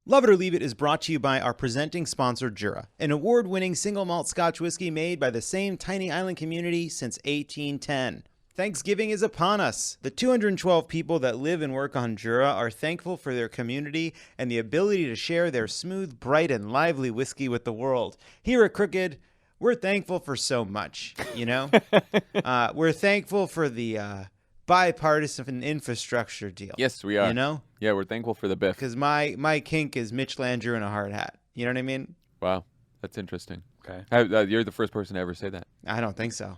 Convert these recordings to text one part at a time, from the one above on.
Love It or Leave It is brought to you by our presenting sponsor, Jura, an award-winning single malt Scotch whiskey made by the same tiny island community since 1810. Thanksgiving is upon us. The 212 people that live and work on Jura are thankful for their community and the ability to share their smooth, bright, and lively whiskey with the world. Here at Crooked, we're thankful for so much, you know? We're thankful for the bipartisan infrastructure deal. Yes, we are. You know? Yeah, we're thankful for the biff. Because my kink is Mitch Landrieu in a hard hat. You know what I mean? Wow, that's interesting. Okay. You're the first person to ever say that. I don't think so.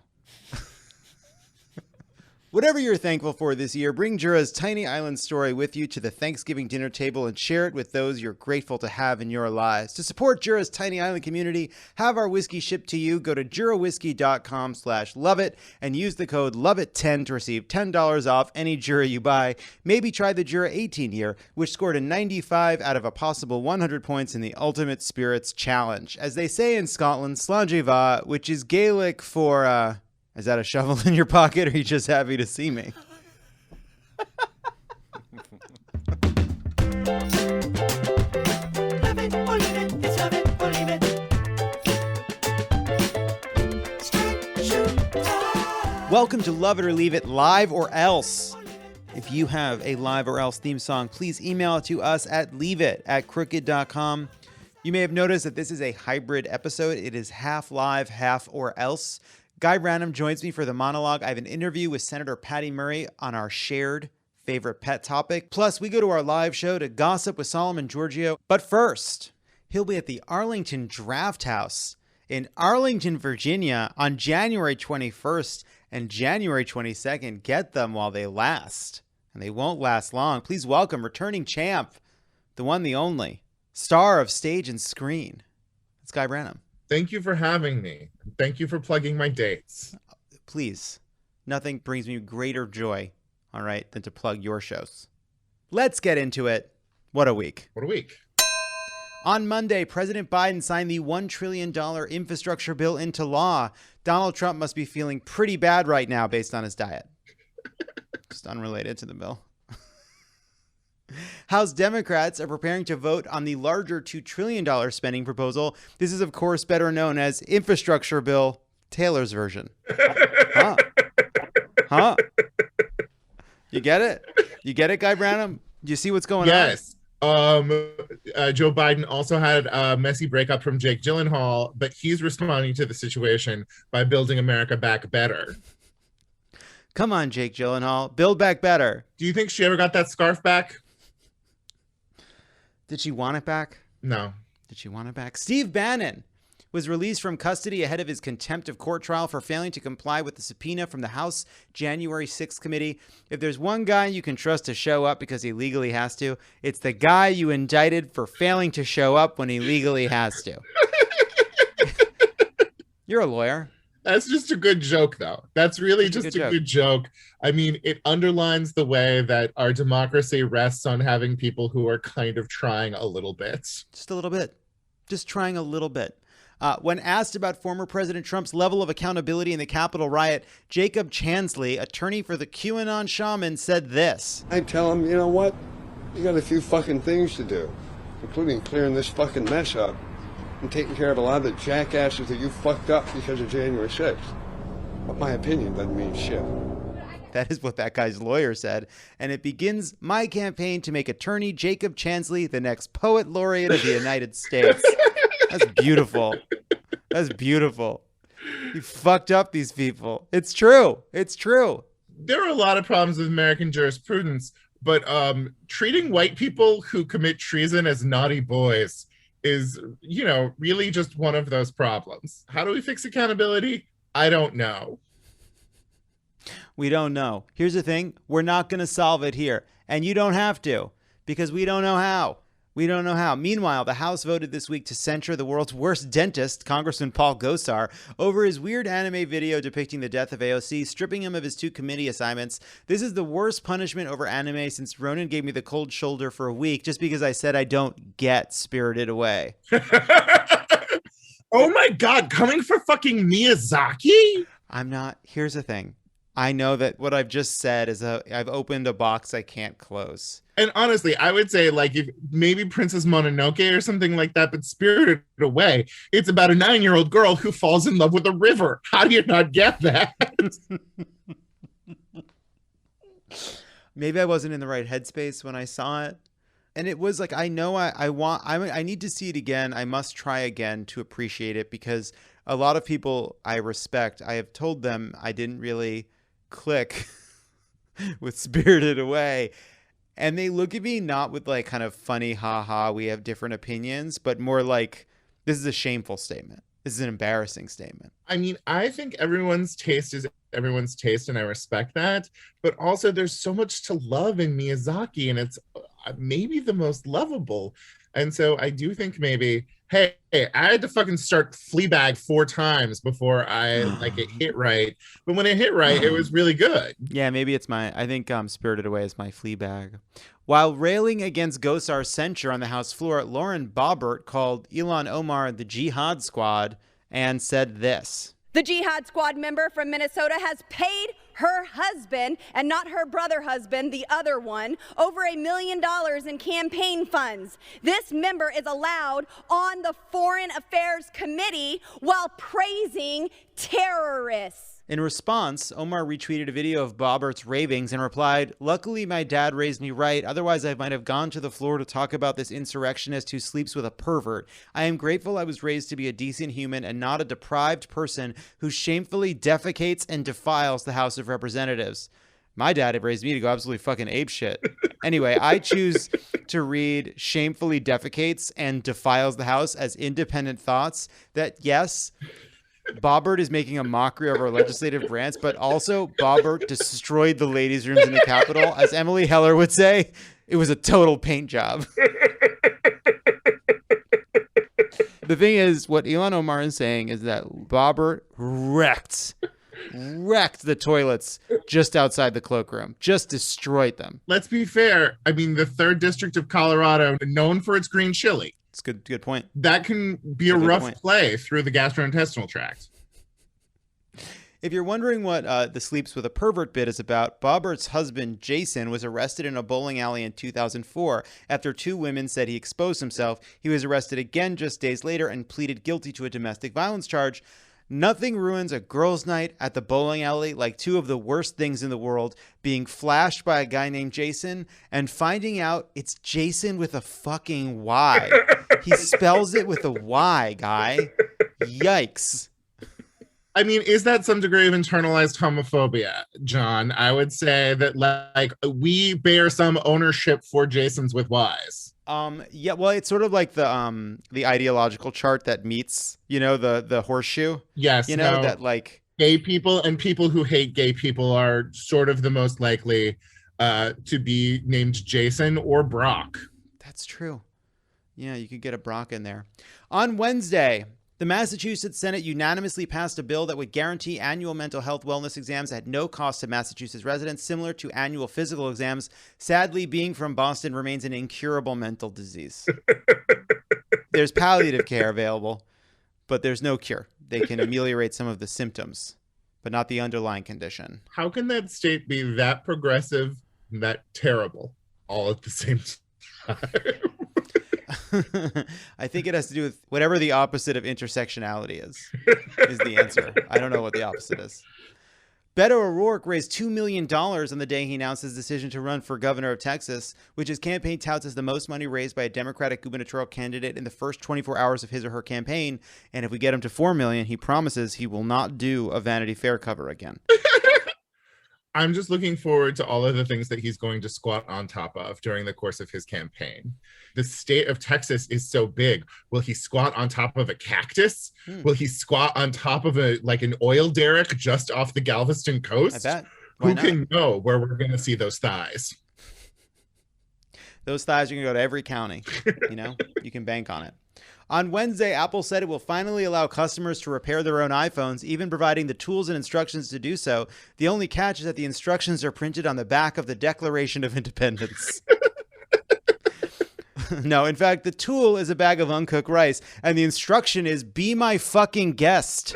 Whatever you're thankful for this year, bring Jura's tiny island story with you to the Thanksgiving dinner table and share it with those you're grateful to have in your lives. To support Jura's tiny island community, have our whiskey shipped to you. Go to jurawhiskey.com/loveit and use the code LOVEIT10 to receive $10 off any Jura you buy. Maybe try the Jura 18 year, which scored a 95 out of a possible 100 points in the Ultimate Spirits Challenge. As they say in Scotland, Slanjiva, which is Gaelic for, is that a shovel in your pocket, or are you just happy to see me? Welcome to Love It or Leave It, Live or Else. If you have a Live or Else theme song, please email it to us at leaveit@crooked.com. You may have noticed that this is a hybrid episode. It is half live, half or else. Guy Branum joins me for the monologue. I have an interview with Senator Patty Murray on our shared favorite pet topic. Plus, we go to our live show to gossip with Solomon Georgio. But first, he'll be at the Arlington Draft House in Arlington, Virginia on January 21st and January 22nd. Get them while they last. And they won't last long. Please welcome returning champ, the one, the only, star of stage and screen. It's Guy Branum. Thank you for having me. Thank you for plugging my dates. Please. Nothing brings me greater joy, all right, than to plug your shows. Let's get into it. What a week. What a week. On Monday, President Biden signed the $1 trillion infrastructure bill into law. Donald Trump must be feeling pretty bad right now based on his diet. Just unrelated to the bill. House Democrats are preparing to vote on the larger $2 trillion spending proposal. This is, of course, better known as Infrastructure Bill Taylor's version. Huh? You get it? You get it, Guy Branum? Do you see what's going on? Yes. Joe Biden also had a messy breakup from Jake Gyllenhaal, but he's responding to the situation by building America back better. Come on, Jake Gyllenhaal. Build back better. Do you think she ever got that scarf back? Did she want it back? No. Did she want it back? Steve Bannon was released from custody ahead of his contempt of court trial for failing to comply with the subpoena from the House January 6th committee. If there's one guy you can trust to show up because he legally has to, it's the guy you indicted for failing to show up when he legally has to. You're a lawyer. That's just a good joke, though. That's really just a good joke. I mean, it underlines the way that our democracy rests on having people who are kind of trying a little bit. Just a little bit. Just trying a little bit. When asked about former President Trump's level of accountability in the Capitol riot, Jacob Chansley, attorney for the QAnon shaman, said this. I tell him, you know what? You got a few fucking things to do, including clearing this fucking mess up and taking care of a lot of the jackasses that you fucked up because of January 6th. But my opinion doesn't mean shit. That is what that guy's lawyer said. And it begins my campaign to make attorney Jacob Chansley the next poet laureate of the United States. That's beautiful. That's beautiful. You fucked up these people. It's true. It's true. There are a lot of problems with American jurisprudence, but treating white people who commit treason as naughty boys is, you know, really just one of those problems. How do we fix accountability? I don't know. We don't know. Here's the thing. We're not going to solve it here. And you don't have to, because we don't know how. We don't know how. Meanwhile, the House voted this week to censure the world's worst dentist, Congressman Paul Gosar, over his weird anime video depicting the death of AOC, stripping him of his 2 committee assignments. This is the worst punishment over anime since Ronan gave me the cold shoulder for a week just because I said I don't get Spirited Away. Oh my God, coming for fucking Miyazaki? I'm not. Here's the thing. I know that what I've just said is I've opened a box I can't close. And honestly, I would say like if maybe Princess Mononoke or something like that, but Spirited Away, it's about a 9-year-old girl who falls in love with a river. How do you not get that? Maybe I wasn't in the right headspace when I saw it. And it was like, I know I need to see it again. I must try again to appreciate it, because a lot of people I respect, I have told them I didn't really click with Spirited Away. And they look at me not with like kind of funny, haha, we have different opinions, but more like, this is a shameful statement. This is an embarrassing statement. I mean, I think everyone's taste is everyone's taste, and I respect that. But also, there's so much to love in Miyazaki, and it's maybe the most lovable. And so I do think maybe, hey, I had to fucking start Fleabag 4 times before I like it hit right. But when it hit right, it was really good. Yeah, maybe it's I think Spirited Away is my Fleabag. While railing against Gosar's censure on the House floor, Lauren Boebert called Ilhan Omar the Jihad Squad and said this. The Jihad Squad member from Minnesota has paid her husband, and not her brother husband, the other one, over $1 million in campaign funds. This member is allowed on the Foreign Affairs Committee while praising terrorists. In response, Omar retweeted a video of Bobert's ravings and replied, "Luckily, my dad raised me right. Otherwise, I might have gone to the floor to talk about this insurrectionist who sleeps with a pervert. I am grateful I was raised to be a decent human and not a deprived person who shamefully defecates and defiles the House of Representatives." My dad had raised me to go absolutely fucking apeshit. Anyway, I choose to read shamefully defecates and defiles the House as independent thoughts that, yes, Boebert is making a mockery of our legislative branch, but also Boebert destroyed the ladies' rooms in the Capitol. As Emily Heller would say, it was a total paint job. The thing is, what Ilhan Omar is saying is that Boebert wrecked the toilets just outside the cloakroom, just destroyed them. Let's be fair. I mean, the 3rd District of Colorado, known for its green chili. It's a good point. That can be a rough play through the gastrointestinal tract. If you're wondering what the Sleeps with a Pervert bit is about, Bobert's husband, Jason, was arrested in a bowling alley in 2004. After 2 women said he exposed himself, he was arrested again just days later and pleaded guilty to a domestic violence charge. Nothing ruins a girls' night at the bowling alley like 2 of the worst things in the world: being flashed by a guy named Jason and finding out it's Jason with a fucking Y. He spells it with a Y, guy. Yikes. I mean, is that some degree of internalized homophobia, John? I would say that like we bear some ownership for Jasons with Ys. Yeah, well, it's sort of like the ideological chart that meets, the horseshoe. Yes, that like gay people and people who hate gay people are sort of the most likely to be named Jason or Brock. That's true. Yeah, you could get a Brock in there. On Wednesday, the Massachusetts Senate unanimously passed a bill that would guarantee annual mental health wellness exams at no cost to Massachusetts residents, similar to annual physical exams. Sadly, being from Boston remains an incurable mental disease. There's palliative care available, but there's no cure. They can ameliorate some of the symptoms, but not the underlying condition. How can that state be that progressive and that terrible all at the same time? I think it has to do with whatever the opposite of intersectionality is the answer. I don't know what the opposite is. Beto O'Rourke raised $2 million on the day he announced his decision to run for governor of Texas, which his campaign touts as the most money raised by a Democratic gubernatorial candidate in the first 24 hours of his or her campaign. And if we get him to $4 million, he promises he will not do a Vanity Fair cover again. I'm just looking forward to all of the things that he's going to squat on top of during the course of his campaign. The state of Texas is so big. Will he squat on top of a cactus? Will he squat on top of an oil derrick just off the Galveston coast? I bet. Why Who not? can know where we're going to see those thighs? Those thighs, you can go to every county. You can bank on it. On Wednesday, Apple said it will finally allow customers to repair their own iPhones, even providing the tools and instructions to do so. The only catch is that the instructions are printed on the back of the Declaration of Independence. No, in fact, the tool is a bag of uncooked rice, and the instruction is, be my fucking guest.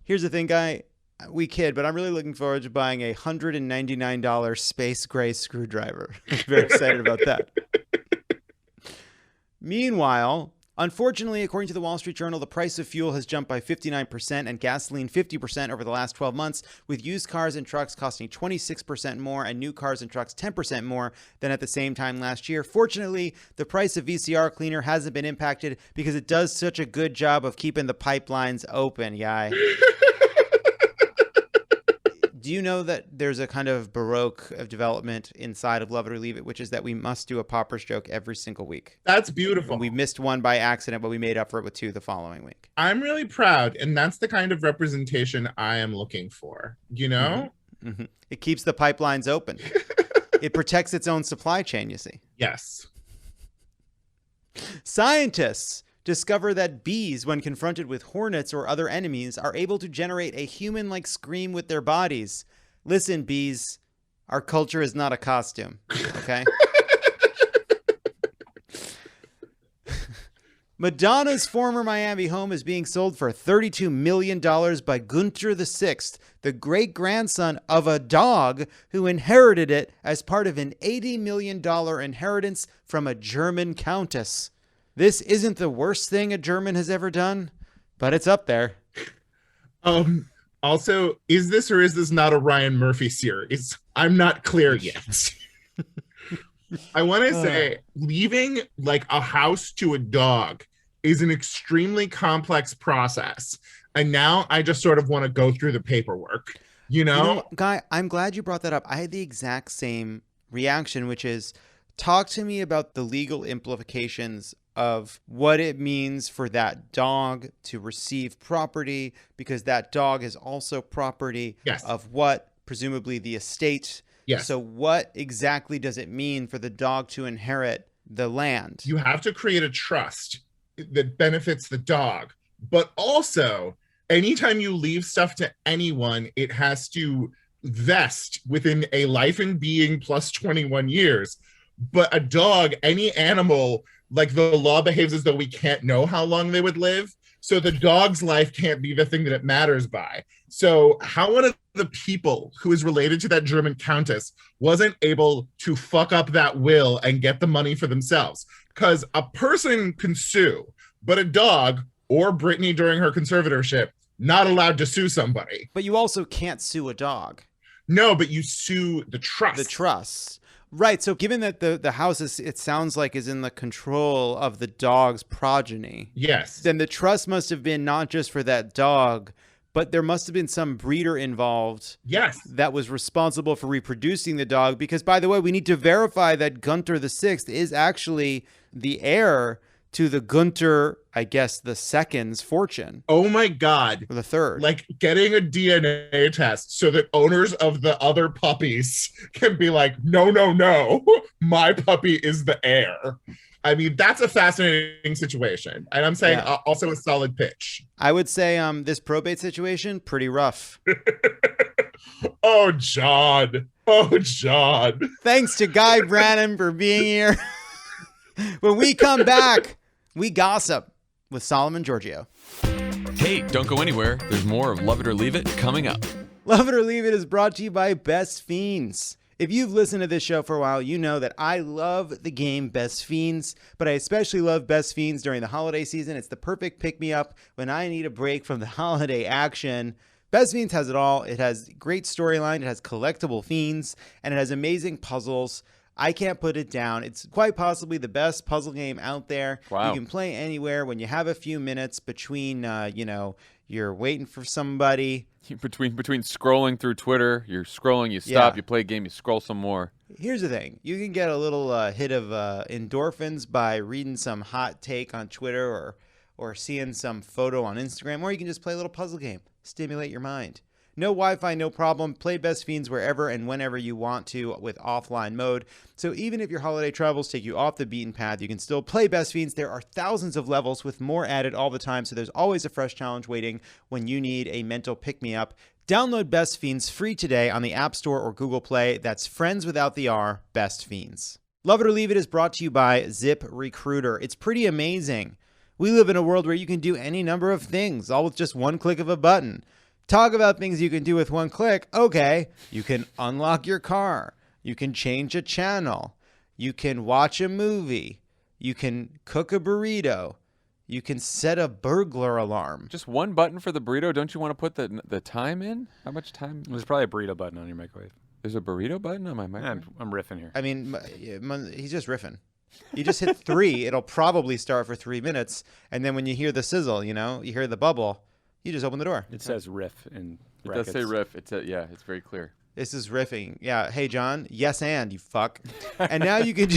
Here's the thing, guy. We kid, but I'm really looking forward to buying a $199 space gray screwdriver. Very excited about that. Meanwhile, unfortunately, according to the Wall Street Journal, the price of fuel has jumped by 59% and gasoline 50% over the last 12 months, with used cars and trucks costing 26% more and new cars and trucks 10% more than at the same time last year. Fortunately, the price of VCR cleaner hasn't been impacted because it does such a good job of keeping the pipelines open, guy. Do you know that there's a kind of baroque of development inside of Love It or Leave It, which is that we must do a Pauper's joke every single week? That's beautiful. We missed one by accident, but we made up for it with 2 the following week. I'm really proud, and that's the kind of representation I am looking for, you know? Mm-hmm. Mm-hmm. It keeps the pipelines open. It protects its own supply chain, you see. Yes. Scientists discover that bees, when confronted with hornets or other enemies, are able to generate a human-like scream with their bodies. Listen, bees, our culture is not a costume, okay? Madonna's former Miami home is being sold for $32 million by Gunther VI, the great-grandson of a dog who inherited it as part of an $80 million inheritance from a German countess. This isn't the worst thing a German has ever done, but it's up there. Also, is this or is this not a Ryan Murphy series? I'm not clear yet. I want to say leaving like a house to a dog is an extremely complex process. And now I just sort of want to go through the paperwork, you know? Guy, I'm glad you brought that up. I had the exact same reaction, which is talk to me about the legal implications of what it means for that dog to receive property, because that dog is also property of what presumably the estate. Yes. So what exactly does it mean for the dog to inherit the land? You have to create a trust that benefits the dog, but also anytime you leave stuff to anyone, it has to vest within a life and being plus 21 years. But a dog, any animal, like the law behaves as though we can't know how long they would live. So the dog's life can't be the thing that it matters by. So how one of the people who is related to that German countess wasn't able to fuck up that will and get the money for themselves? Because a person can sue, but a dog or Britney during her conservatorship, not allowed to sue somebody. But you also can't sue a dog. No, but you sue the trust. The trust. Right. So given that the house is, it sounds like, is in the control of the dog's progeny. Yes. Then the trust must have been not just for that dog, but there must have been some breeder involved. Yes. That was responsible for reproducing the dog. Because, by the way, we need to verify that Gunther VI is actually the heir to the Gunther, I guess, the second's fortune. Oh my God. Or the third. Like getting a DNA test so that owners of the other puppies can be like, no, my puppy is the heir. I mean, that's a fascinating situation. And I'm saying also a solid pitch. I would say this probate situation, pretty rough. Oh, John. Thanks to Guy Branum for being here. When we come back, we gossip with Solomon Georgio. Hey, don't go anywhere. There's more of Love It or Leave It coming up. Love It or Leave It is brought to you by Best Fiends. If you've listened to this show for a while, you know that I love the game Best Fiends, but I especially love Best Fiends during the holiday season. It's the perfect pick-me-up when I need a break from the holiday action. Best Fiends has it all. It has great storyline, it has collectible fiends, and it has amazing puzzles. I can't put it down. It's quite possibly the best puzzle game out there. Wow. You can play anywhere when you have a few minutes between, you're waiting for somebody. Between scrolling through Twitter, you're scrolling, you stop, you play a game, you scroll some more. Here's the thing. You can get a little hit of endorphins by reading some hot take on Twitter or seeing some photo on Instagram, or you can just play a little puzzle game, stimulate your mind. No Wi-Fi, no problem. Play Best Fiends wherever and whenever you want to with offline mode. So even if your holiday travels take you off the beaten path, you can still play Best Fiends. There are thousands of levels with more added all the time, so there's always a fresh challenge waiting when you need a mental pick-me-up. Download Best Fiends free today on the App Store or Google Play. That's friends without the R, Best Fiends. Love It or Leave It is brought to you by ZipRecruiter. It's pretty amazing. We live in a world where you can do any number of things, all with just one click of a button. Talk about things you can do with one click. Okay, you can unlock your car. You can change a channel. You can watch a movie. You can cook a burrito. You can set a burglar alarm. Just one button for the burrito? Don't you want to put the time in? How much time? There's probably a burrito button on your microwave. There's a burrito button on my microwave? I'm riffing here. I mean, he's just riffing. You just hit 3. It'll probably start for 3 minutes. And then when you hear the sizzle, you hear the bubble, you just open the door. It says riff in It brackets. does say riff. It's very clear. This is riffing. Yeah. Hey, John. Yes, and you fuck. And now you can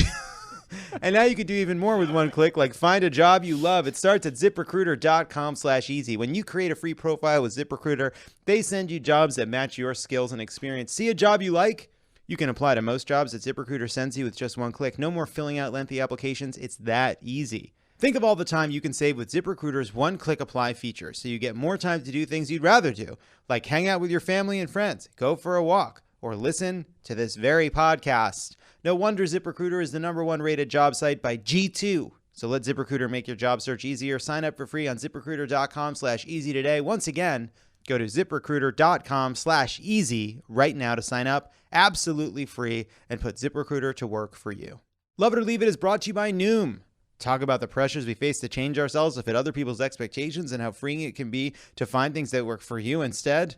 do even more with one click, like find a job you love. It starts at ZipRecruiter.com/easy. When you create a free profile with ZipRecruiter, they send you jobs that match your skills and experience. See a job you like? You can apply to most jobs that ZipRecruiter sends you with just one click. No more filling out lengthy applications. It's that easy. Think of all the time you can save with ZipRecruiter's one-click apply feature, so you get more time to do things you'd rather do, like hang out with your family and friends, go for a walk, or listen to this very podcast. No wonder ZipRecruiter is the #1 rated job site by G2. So let ZipRecruiter make your job search easier. Sign up for free on ZipRecruiter.com/easy today. Once again, go to ZipRecruiter.com/easy right now to sign up. Absolutely free, and put ZipRecruiter to work for you. Love It or Leave It is brought to you by Noom. Talk about the pressures we face to change ourselves to fit other people's expectations and how freeing it can be to find things that work for you instead.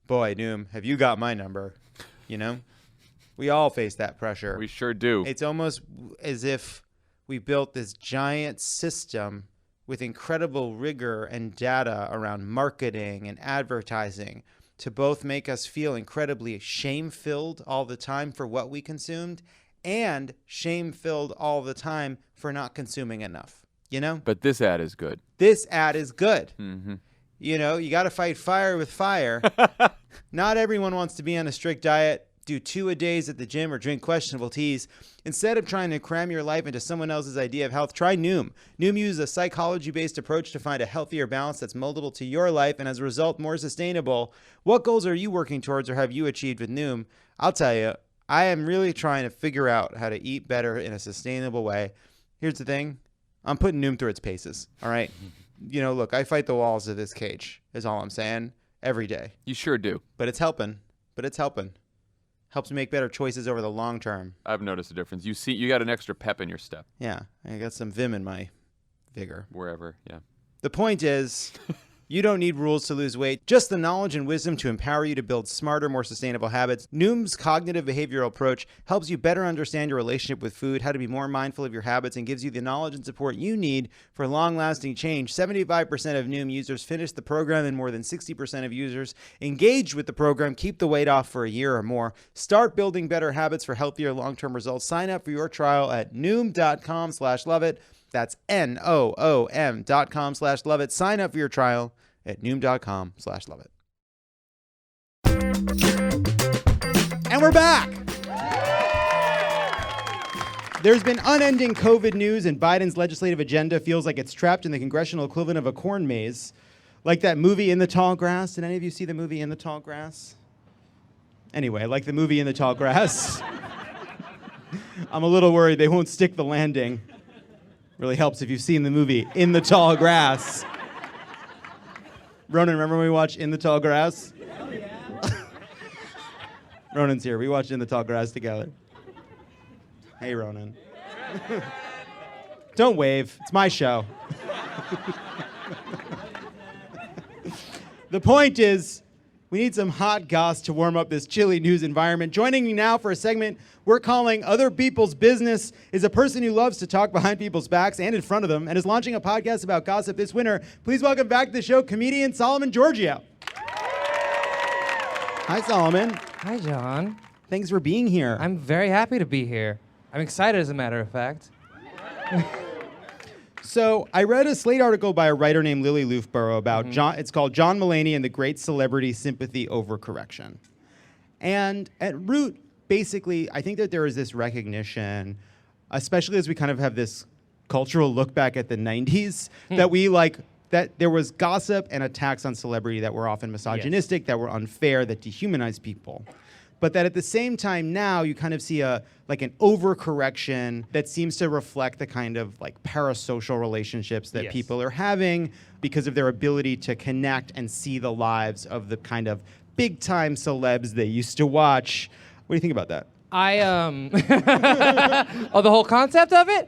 Boy, Noom, have you got my number? We all face that pressure. We sure do. It's almost as if we built this giant system with incredible rigor and data around marketing and advertising to both make us feel incredibly shame-filled all the time for what we consumed and shame-filled all the time for not consuming enough, But this ad is good. This ad is good. Mm-hmm. You got to fight fire with fire. Not everyone wants to be on a strict diet, do 2-a-days at the gym, or drink questionable teas. Instead of trying to cram your life into someone else's idea of health, try Noom. Noom uses a psychology-based approach to find a healthier balance that's moldable to your life and, as a result, more sustainable. What goals are you working towards or have you achieved with Noom? I'll tell you, I am really trying to figure out how to eat better in a sustainable way. Here's the thing. I'm putting Noom through its paces, all right? Look, I fight the walls of this cage, is all I'm saying, every day. You sure do. But it's helping. Helps me make better choices over the long term. I've noticed a difference. You got an extra pep in your step. Yeah, I got some vim in my vigor. Wherever, yeah. The point is, you don't need rules to lose weight, just the knowledge and wisdom to empower you to build smarter, more sustainable habits. Noom's cognitive behavioral approach helps you better understand your relationship with food, how to be more mindful of your habits, and gives you the knowledge and support you need for long-lasting change. 75% of Noom users finish the program, and more than 60% of users engaged with the program keep the weight off for a year or more. Start building better habits for healthier long-term results. Sign up for your trial at Noom.com/loveit. That's NOOM.com/loveit. Sign up for your trial at Noom.com/loveit. And we're back. There's been unending COVID news, and Biden's legislative agenda feels like it's trapped in the congressional equivalent of a corn maze. Like that movie In the Tall Grass. Did any of you see the movie In the Tall Grass? Anyway, like the movie In the Tall Grass. I'm a little worried they won't stick the landing. Really helps if you've seen the movie In the Tall Grass. Ronan, remember when we watched In the Tall Grass? Hell yeah. Ronan's here. We watched In the Tall Grass together. Hey, Ronan. Don't wave. It's my show. The point is, we need some hot goss to warm up this chilly news environment. Joining me now for a segment we're calling Other People's Business is a person who loves to talk behind people's backs and in front of them and is launching a podcast about gossip this winter. Please welcome back to the show comedian Solomon Georgio. Hi, Solomon. Hi, John. Thanks for being here. I'm very happy to be here. I'm excited, as a matter of fact. So I read a Slate article by a writer named Lily Loofborough about it's called John Mulaney and the Great Celebrity Sympathy Overcorrection. And at root, basically, I think that there is this recognition, especially as we kind of have this cultural look back at the 90s, that there was gossip and attacks on celebrity that were often misogynistic, that were unfair, that dehumanized people. but that at the same time now you kind of see an overcorrection that seems to reflect the kind of like parasocial relationships that people are having because of their ability to connect and see the lives of the kind of big time celebs they used to watch. What do you think about that? Oh, the whole concept of it?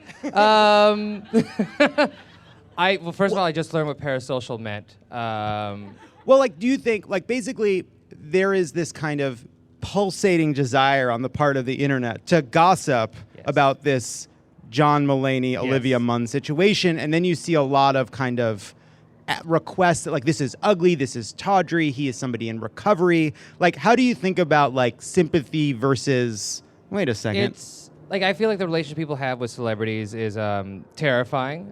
Well, first of all, I just learned what parasocial meant. Well, like, do you think, like, basically there is this kind of pulsating desire on the part of the internet to gossip about this John Mulaney, Olivia Munn situation, and then you see a lot of kind of requests that, like, this is ugly, this is tawdry, he is somebody in recovery. Like, how do you think about, like, sympathy versus, wait a second. It's, like, I feel like the relationship people have with celebrities is terrifying.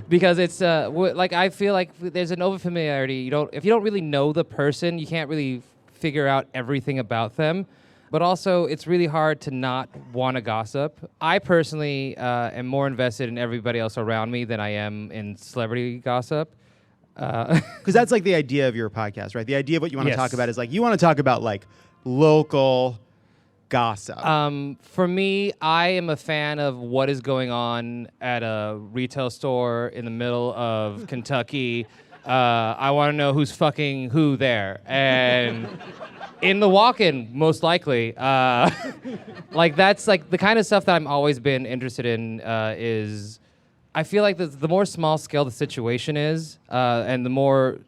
Because it's, like, I feel like there's an overfamiliarity. If you don't really know the person, you can't really figure out everything about them. But also, it's really hard to not want to gossip. I personally am more invested in everybody else around me than I am in celebrity gossip. Because that's like the idea of your podcast, right? The idea of what you want to talk about is like, you want to talk about like local gossip. For me, I am a fan of what is going on at a retail store in the middle of Kentucky. I want to know who's fucking who there. And in the walk-in, most likely. Like, that's like the kind of stuff that I've always been interested in is, I feel like the more small scale the situation is, and the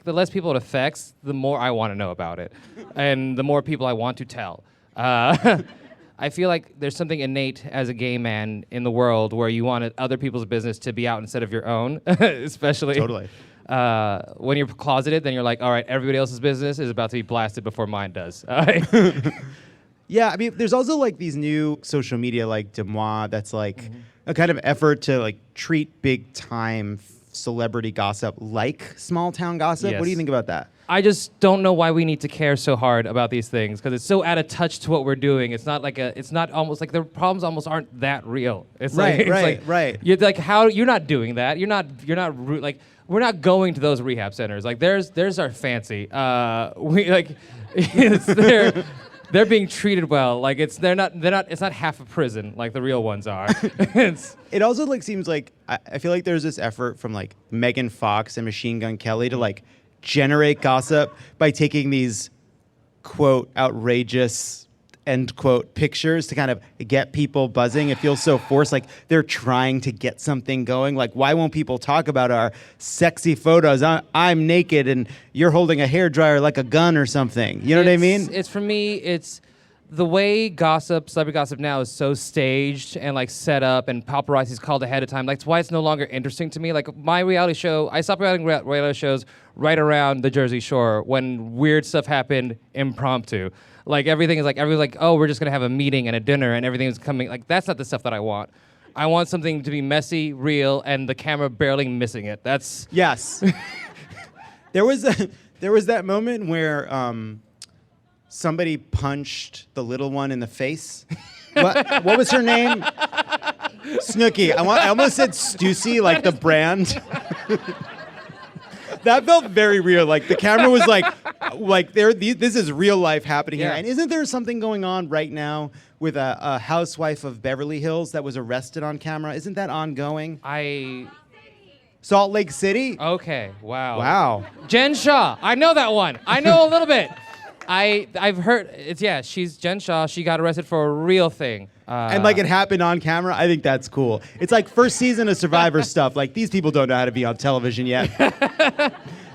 less people it affects, the more I want to know about it. And the more people I want to tell. I feel like there's something innate as a gay man in the world where you want other people's business to be out instead of your own, especially. Totally. When you're closeted, then you're like, all right, everybody else's business is about to be blasted before mine does. Yeah, I mean, there's also like these new social media like Demois that's like a kind of effort to like treat big time celebrity gossip like small town gossip. Yes. What do you think about that? I just don't know why we need to care so hard about these things because it's so out of touch to what we're doing. It's not almost like the problems almost aren't that real. It's right. You're like, how you're not doing that. You're not like, we're not going to those rehab centers. Like there's our fancy. We like, they're being treated well. Like it's not half a prison like the real ones are. It also like seems like I feel like there's this effort from like Megan Fox and Machine Gun Kelly to like generate gossip by taking these quote outrageous end quote pictures to kind of get people buzzing. It feels so forced, like they're trying to get something going. Like, why won't people talk about our sexy photos? I'm naked and you're holding a hairdryer like a gun or something. You know what I mean? It's for me, it's the way celebrity gossip now is so staged and like set up and paparazzi's called ahead of time. Like, that's why it's no longer interesting to me. Like my reality show, I stopped reality shows right around the Jersey Shore when weird stuff happened impromptu. Like everything's like, oh, we're just gonna have a meeting and a dinner and everything's coming. Like, that's not the stuff that I want. I want something to be messy, real, and the camera barely missing it. That's yes. There was that moment where somebody punched the little one in the face. What was her name? Snooki. I almost said Stussy, like the brand. That felt very real. Like the camera was like this is real life happening here. And isn't there something going on right now with a housewife of Beverly Hills that was arrested on camera? Isn't that ongoing? Salt Lake City? Okay, Wow. Jen Shaw. I know that one. I know a little bit. I've heard she's Jen Shaw. She got arrested for a real thing. And like it happened on camera. I think that's cool. It's like first season of Survivor stuff. Like these people don't know how to be on television yet.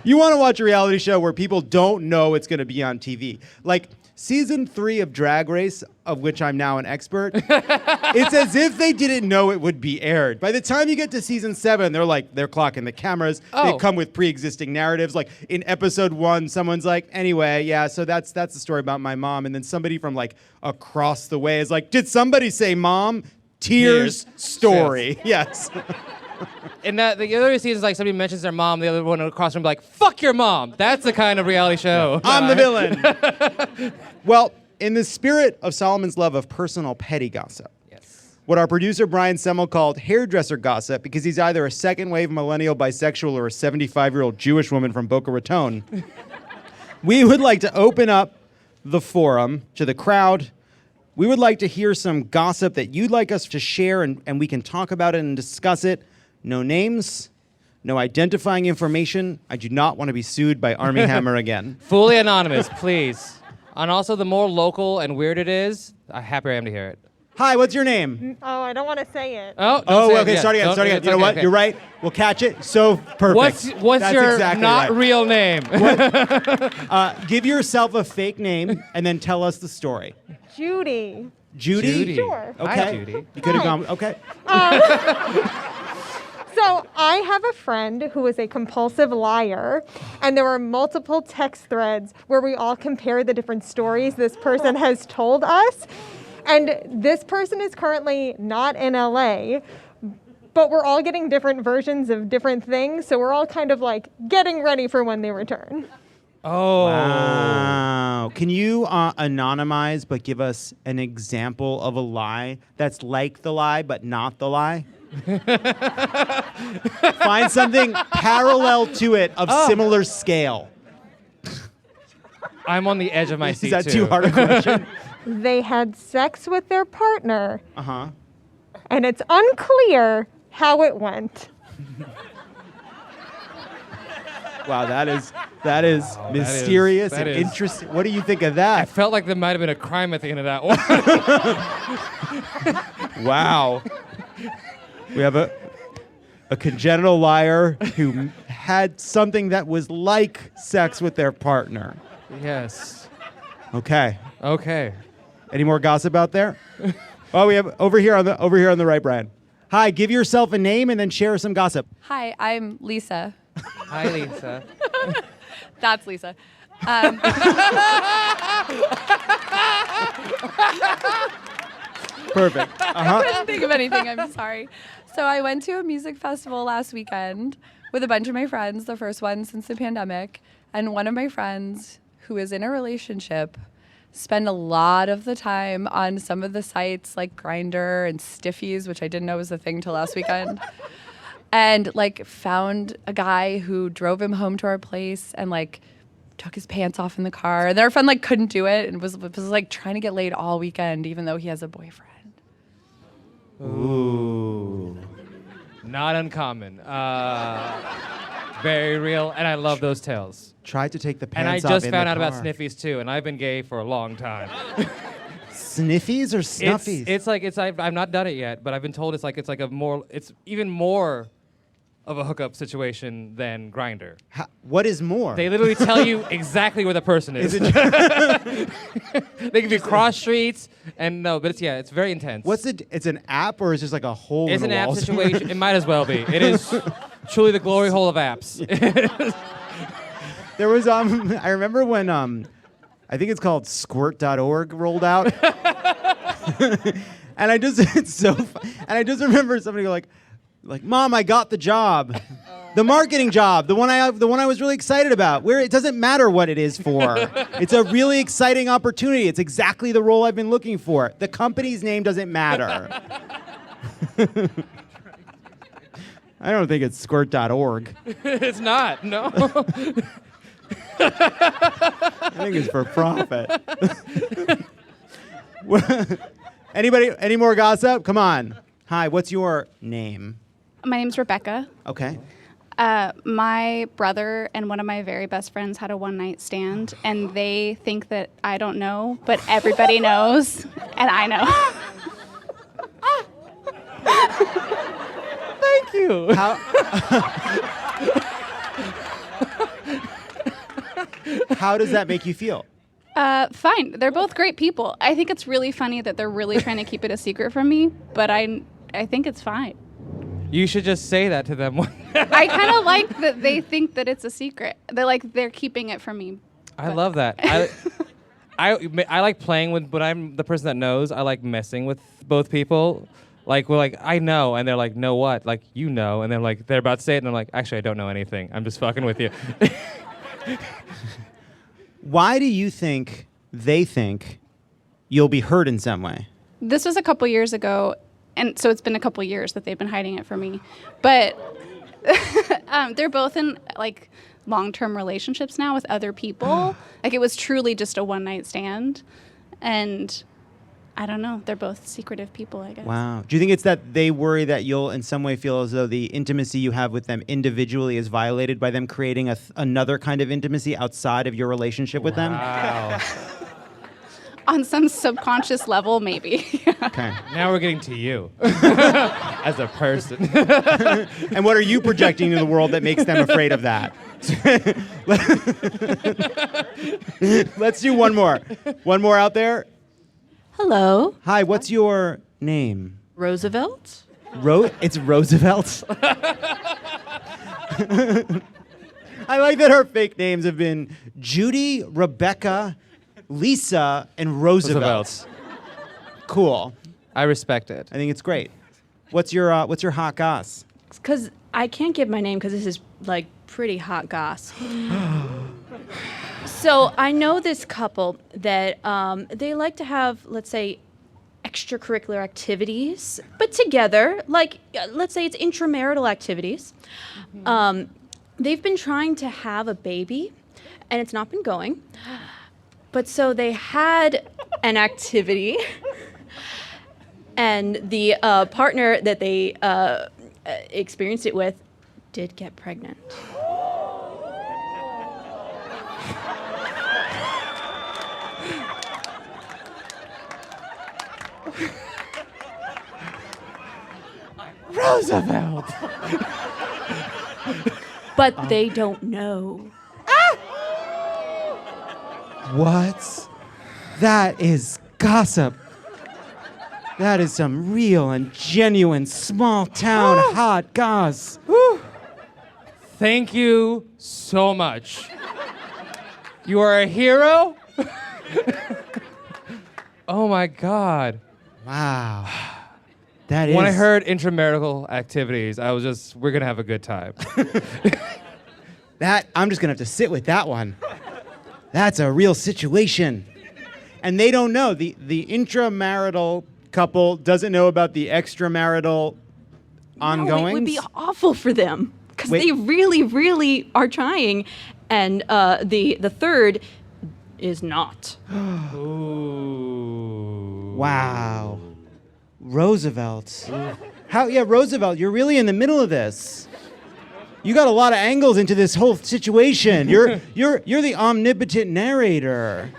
You want to watch a reality show where people don't know it's going to be on TV. Like season 3 of Drag Race, of which I'm now an expert. It's as if they didn't know it would be aired. By the time you get to season 7, they're clocking the cameras. They come with pre-existing narratives. Like in episode 1, someone's like, anyway, yeah, so that's the story about my mom. And then somebody from like across the way is like, did somebody say mom? Tears story. Yes. And the other seasons, like somebody mentions their mom, the other one across from like, fuck your mom. That's the kind of reality show. I'm the villain. Well, in the spirit of Solomon's love of personal petty gossip, what our producer Brian Semmel called hairdresser gossip, because he's either a second-wave millennial bisexual or a 75-year-old Jewish woman from Boca Raton, we would like to open up the forum, to the crowd. We would like to hear some gossip that you'd like us to share, and we can talk about it and discuss it. No names, no identifying information. I do not want to be sued by Armie Hammer again. Fully anonymous, please. And also, the more local and weird it is, the happier I am to hear it. Hi, what's your name? Oh, I don't want to say it. Oh, Okay, start again. You know what? Okay. You're right. We'll catch it. So perfect. What's That's your exactly not right. real name? Give yourself a fake name and then tell us the story. Judy. Judy? Sure. Okay. Hi, Judy. You could have gone. Okay. So I have a friend who is a compulsive liar, and there were multiple text threads where we all compare the different stories this person has told us. And this person is currently not in LA, but we're all getting different versions of different things, so we're all kind of like getting ready for when they return. Oh. Wow. Can you anonymize but give us an example of a lie that's like the lie but not the lie? Find something parallel to it of similar scale. I'm on the edge of my seat, Is that too. too hard a question? They had sex with their partner, Uh-huh. and it's unclear how it went. Wow, that is mysterious that and is- interesting. What do you think of I that? felt like there might have been a crime at the end of that one. Wow. We have a congenital liar who had something that was like sex with their partner. Yes. Okay. Okay. Any more gossip out there? Oh, we have over here on the right, Brian. Hi, give yourself a name and then share some gossip. Hi, I'm Lisa. Hi, Lisa. That's Lisa. Perfect. I couldn't think of anything. I'm sorry. So I went to a music festival last weekend with a bunch of my friends, the first one since the pandemic. And one of my friends who is in a relationship spent a lot of the time on some of the sites like Grindr and Stiffies, which I didn't know was a thing till last weekend. And like found a guy who drove him home to our place and like took his pants off in the car. And our friend like couldn't do it and was like trying to get laid all weekend, even though he has a boyfriend. Ooh. Not uncommon. Very real, and I love those tales. Tried to take the And I pants off just in found the out about car. sniffies too, and I've been gay for a long time. Sniffies or snuffies? I've not done it yet, but I've been told it's even more of a hookup situation than Grindr. What is more? They literally tell you exactly where the person is. They give you cross streets, and no, but it's very intense. What's it? It's an app or is it just like a hole It's in an a app wall situation. It might as well be. It is truly the glory hole of apps. There was I remember when I think it's called squirt.org rolled out. And I just remember somebody like Mom, I got the job. The marketing job, the one I was really excited about. Where it doesn't matter what it is for. It's a really exciting opportunity. It's exactly the role I've been looking for. The company's name doesn't matter. I don't think it's squirt.org. It's not. No. I think it's for profit. Any more gossip? Come on. Hi, what's your name? My name's Rebecca. Okay. My brother and one of my very best friends had a one-night stand, and they think that I don't know, but everybody knows, and I know. Thank you. How does that make you feel? Fine. They're both great people. I think it's really funny that they're really trying to keep it a secret from me, but I think it's fine. You should just say that to them. I kind of like that they think that it's a secret. They're keeping it from me. I love that. I like playing with, but I'm the person that knows. I like messing with both people. Like, we're like, I know, and they're like, know what? Like, you know, and they're like, they're about to say it, and I'm like, actually, I don't know anything. I'm just fucking with you. Why do you think they think you'll be hurt in some way? This was a couple years ago, and so it's been a couple years that they've been hiding it from me. But they're both in like long-term relationships now with other people. Like, it was truly just a one-night stand. And I don't know. They're both secretive people, I guess. Wow. Do you think it's that they worry that you'll in some way feel as though the intimacy you have with them individually is violated by them creating another kind of intimacy outside of your relationship with them? Wow. On some subconscious level, maybe. Okay. Now we're getting to you as a person. And what are you projecting to the world that makes them afraid of that? Let's do one more. One more out there. Hello. Hi, what's your name? Roosevelt? It's Roosevelt? I like that her fake names have been Judy, Rebecca, Lisa, and Roosevelt. Cool. I respect it. I think it's great. What's your hot goss? Because I can't give my name because this is like pretty hot goss. So I know this couple that they like to have, let's say, extracurricular activities, but together, like let's say it's intramarital activities. They've been trying to have a baby, and it's not been going. But so they had an activity, and the partner that they experienced it with did get pregnant. Roosevelt! But they don't know. What? That is gossip. That is some real and genuine small town hot goss. Thank you so much. You are a hero? Oh my God. Wow. That is. When I heard intramarital activities, I was just, we're going to have a good time. I'm just going to have to sit with that one. That's a real situation. And they don't know. The intramarital couple doesn't know about the extramarital ongoings. No, it would be awful for them because they really, really are trying. And the third is not. Ooh. Wow. Roosevelt. Roosevelt, you're really in the middle of this. You got a lot of angles into this whole situation. You're the omnipotent narrator.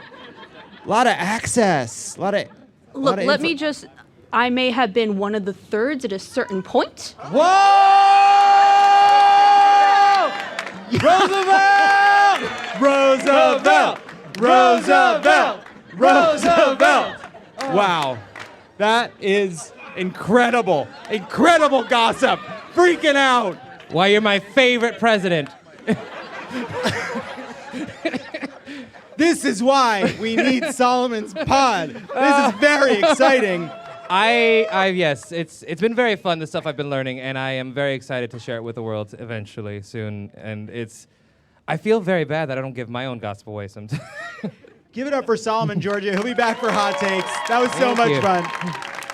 A lot of access. Look, let me just. I may have been one of the thirds at a certain point. Whoa! Roosevelt! Roosevelt! Roosevelt! Roosevelt! Wow. That is incredible. Incredible gossip. Freaking out. Why, you're my favorite president. This is why we need Solomon's pod. This is very exciting. Yes, it's been very fun, the stuff I've been learning, and I am very excited to share it with the world eventually, soon. And I feel very bad that I don't give my own gossip away sometimes. Give it up for Solomon, Georgio. He'll be back for Hot Takes. That was so much fun.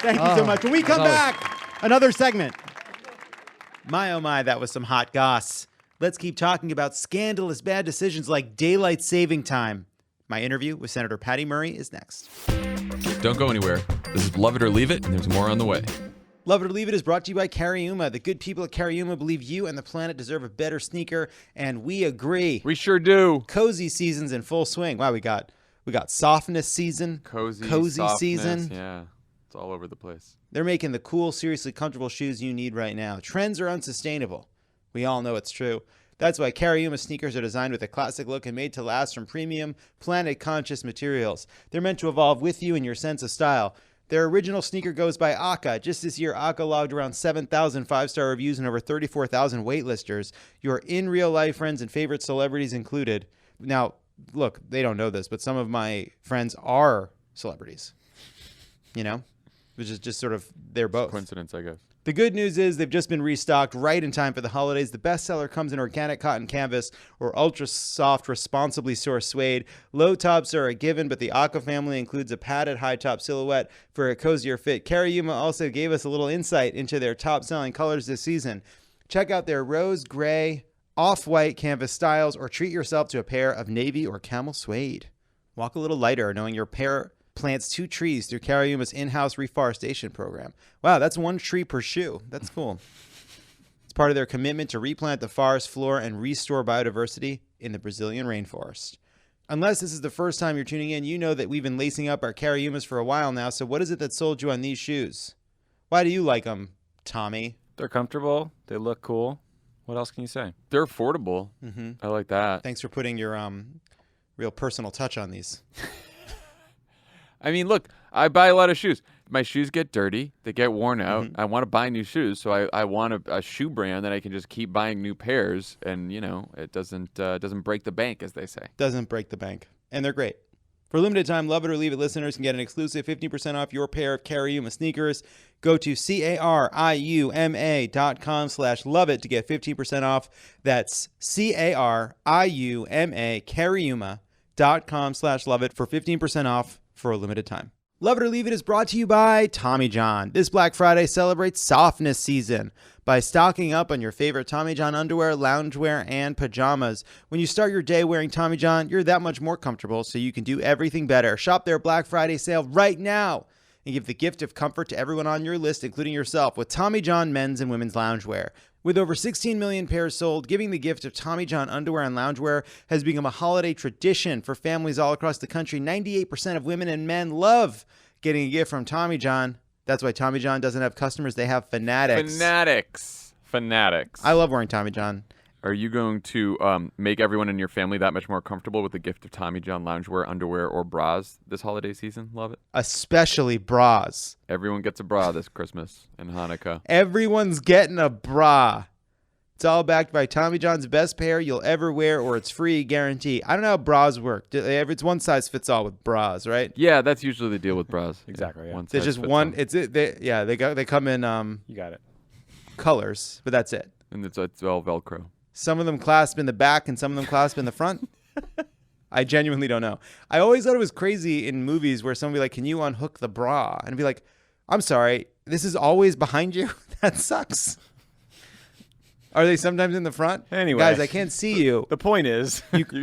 Thank you so much. When we come back, another segment. My, oh my, that was some hot goss. Let's keep talking about scandalous bad decisions like daylight saving time. My interview with Senator Patty Murray is next. Don't go anywhere. This is Love It or Leave It, and there's more on the way. Love It or Leave It is brought to you by Cariuma. The good people at Cariuma believe you and the planet deserve a better sneaker, and we agree. We sure do. Cozy season's in full swing. Wow, we got softness season. Cozy softness, season. Yeah, it's all over the place. They're making the cool, seriously comfortable shoes you need right now. Trends are unsustainable. We all know it's true. That's why Cariuma sneakers are designed with a classic look and made to last from premium, planet-conscious materials. They're meant to evolve with you and your sense of style. Their original sneaker goes by Aka. Just this year, Aka logged around 7,000 five-star reviews and over 34,000 waitlisters. Your in-real-life friends and favorite celebrities included. Now, look, they don't know this, but some of my friends are celebrities. You know? Which is just sort of, they're both. Coincidence, I guess. The good news is they've just been restocked right in time for the holidays. The bestseller comes in organic cotton canvas or ultra soft, responsibly sourced suede. Low tops are a given, but the Aka family includes a padded high top silhouette for a cozier fit. Cariuma also gave us a little insight into their top selling colors this season. Check out their rose, gray, off-white canvas styles, or treat yourself to a pair of navy or camel suede. Walk a little lighter knowing your pair plants 2 trees through Cariuma's in-house reforestation program. Wow, that's 1 tree per shoe. That's cool. It's part of their commitment to replant the forest floor and restore biodiversity in the Brazilian rainforest. Unless this is the first time you're tuning in, you know that we've been lacing up our Cariumas for a while now, so what is it that sold you on these shoes? Why do you like them, Tommy? They're comfortable. They look cool. What else can you say? They're affordable. Mm-hmm. I like that. Thanks for putting your real personal touch on these. I mean, look, I buy a lot of shoes. My shoes get dirty. They get worn out. Mm-hmm. I want to buy new shoes, so I want a shoe brand that I can just keep buying new pairs, and, you know, it doesn't break the bank, as they say. Doesn't break the bank. And they're great. For a limited time, Love It or Leave It listeners can get an exclusive 15% off your pair of Cariuma sneakers. Go to cariuma.com/loveit to get 15% off. That's cariuma, cariuma.com/loveit for 15% off for a limited time. Love It or Leave It is brought to you by Tommy John. This Black Friday celebrates softness season by stocking up on your favorite Tommy John underwear, loungewear, and pajamas. When you start your day wearing Tommy John, you're that much more comfortable, so you can do everything better. Shop their Black Friday sale right now and give the gift of comfort to everyone on your list, including yourself, with Tommy John men's and women's loungewear. With over 16 million pairs sold, giving the gift of Tommy John underwear and loungewear has become a holiday tradition for families all across the country. 98% of women and men love getting a gift from Tommy John. That's why Tommy John doesn't have customers. They have fanatics. Fanatics. I love wearing Tommy John. Are you going to make everyone in your family that much more comfortable with the gift of Tommy John loungewear, underwear, or bras this holiday season? Love it. Especially bras. Everyone gets a bra this Christmas and Hanukkah. Everyone's getting a bra. It's all backed by Tommy John's best pair you'll ever wear, or it's free guarantee. I don't know how bras work. It's one size fits all with bras, right? Yeah, that's usually the deal with bras. Exactly. Yeah. One There's size just fits one. all. They come in You got it. colors, but that's it. And it's all Velcro. Some of them clasp in the back and some of them clasp in the front. I genuinely don't know. I always thought it was crazy in movies where somebody like, can you unhook the bra? And I'd be like, I'm sorry, this is always behind you? That sucks. Are they sometimes in the front? Anyway. Guys, I can't see you. The point is,